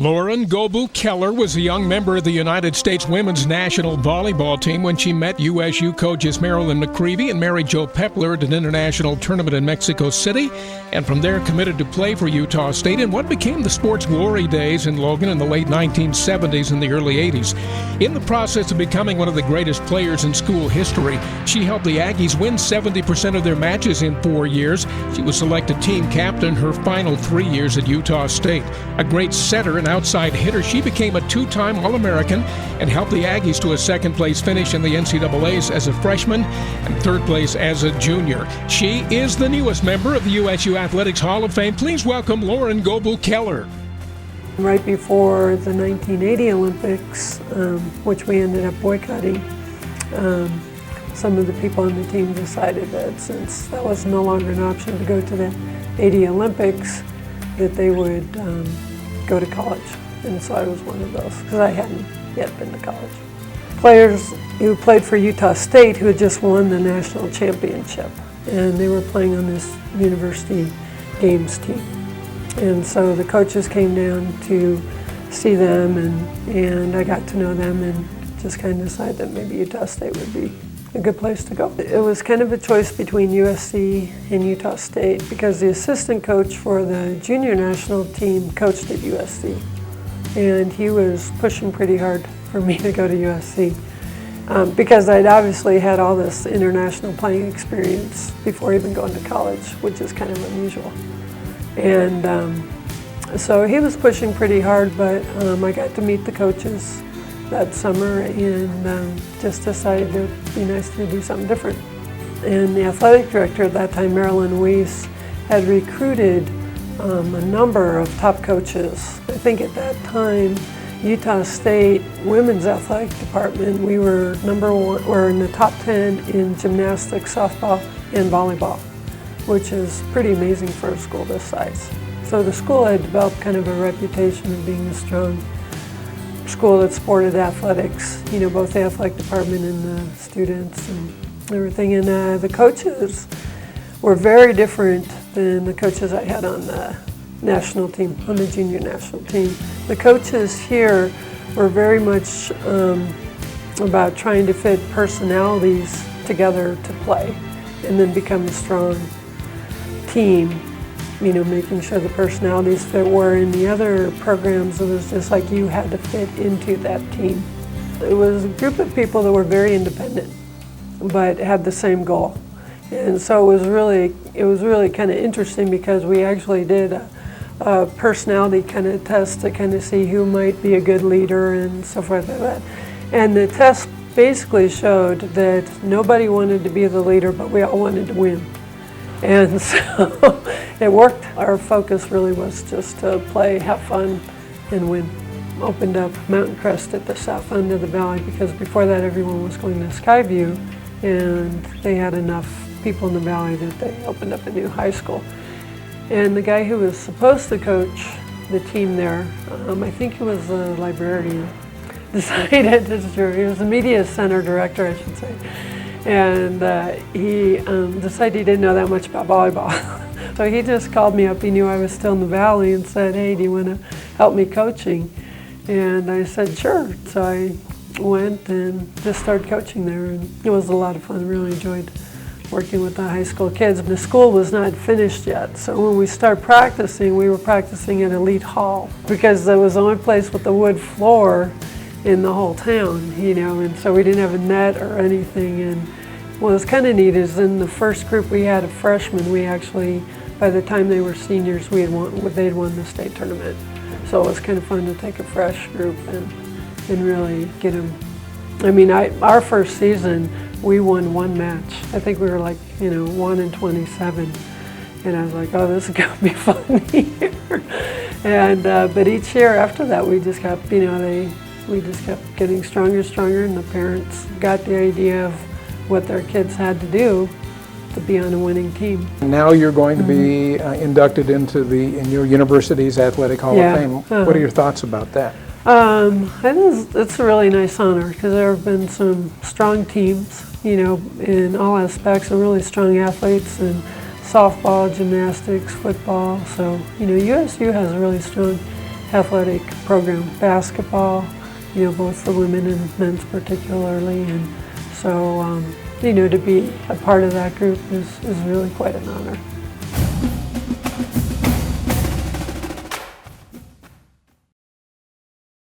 Lauren Goebel Keller was a young member of the United States women's national volleyball team when she met USU coaches Marilyn McCreevy and Mary Jo Pepler at an international tournament in Mexico City, and from there committed to play for Utah State in what became the sports glory days in Logan in the late 1970s and the early 80s. In the process of becoming one of the greatest players in school history, she helped the Aggies win 70% of their matches in 4 years. She was selected team captain her final 3 years at Utah State. A great setter and outside hitter, she became a two-time All-American and helped the Aggies to a second-place finish in the NCAAs as a freshman and third place as a junior. She is the newest member of the USU Athletics Hall of Fame. Please welcome Lauren Goebel Keller. Right before the 1980 Olympics, which we ended up boycotting, some of the people on the team decided that since that was no longer an option to go to the 80 Olympics, that they would go to college. And so I was one of those, because I hadn't yet been to college. Players who played for Utah State who had just won the national championship, and they were playing on this university games team. And so the coaches came down to see them, and I got to know them and just kind of decided that maybe Utah State would be a good place to go. It was kind of a choice between USC and Utah State because the assistant coach for the junior national team coached at USC, and he was pushing pretty hard for me to go to USC because I'd obviously had all this international playing experience before even going to college, which is kind of unusual. And so he was pushing pretty hard, but I got to meet the coaches that summer and just decided it would be nice to do something different. And the athletic director at that time, Marilyn Weiss, had recruited a number of top coaches. I think at that time, Utah State women's athletic department, we were number one, or in the top 10 in gymnastics, softball, and volleyball, which is pretty amazing for a school this size. So the school had developed kind of a reputation of being a strong school that supported athletics, you know, both the athletic department and the students and everything. And the coaches were very different than the coaches I had on the national team, on the junior national team. The coaches here were very much about trying to fit personalities together to play and then become a strong team. You know, making sure the personalities fit, where in the other programs it was just like you had to fit into that team. It was a group of people that were very independent but had the same goal. And so it was really kind of interesting because we actually did a personality kind of test to kind of see who might be a good leader and so forth like that. And the test basically showed that nobody wanted to be the leader, but we all wanted to win. And so it worked. Our focus really was just to play, have fun, and win. Opened up Mountain Crest at the south end of the valley because before that everyone was going to Skyview, and they had enough people in the valley that they opened up a new high school. And the guy who was supposed to coach the team there, I think he was a librarian, decided, he was the media center director, I should say. And he decided he didn't know that much about volleyball. So he just called me up. He knew I was still in the valley and said, "Hey, do you want to help me coaching?" And I said, "Sure." So I went and just started coaching there, and it was a lot of fun. I really enjoyed working with the high school kids. The school was not finished yet, so when we started practicing, we were practicing at Elite Hall because that was the only place with the wood floor in the whole town, you know, and so we didn't have a net or anything. And what was kind of neat is in the first group we had of freshmen, we actually, by the time they were seniors, they'd won the state tournament. So it was kind of fun to take a fresh group and really get them. I mean, our first season, we won one match. I think we were like, 1-27. And I was like, oh, this is going to be fun here. And, but each year after that, we just kept, we just kept getting stronger and stronger, and the parents got the idea of what their kids had to do to be on a winning team. Now you're going to be inducted into in your university's Athletic Hall of Fame. What are your thoughts about that? It's a really nice honor because there have been some strong teams, in all aspects, and really strong athletes in softball, gymnastics, football. So, USU has a really strong athletic program, basketball, both the women and men's particularly, and so, to be a part of that group is really quite an honor.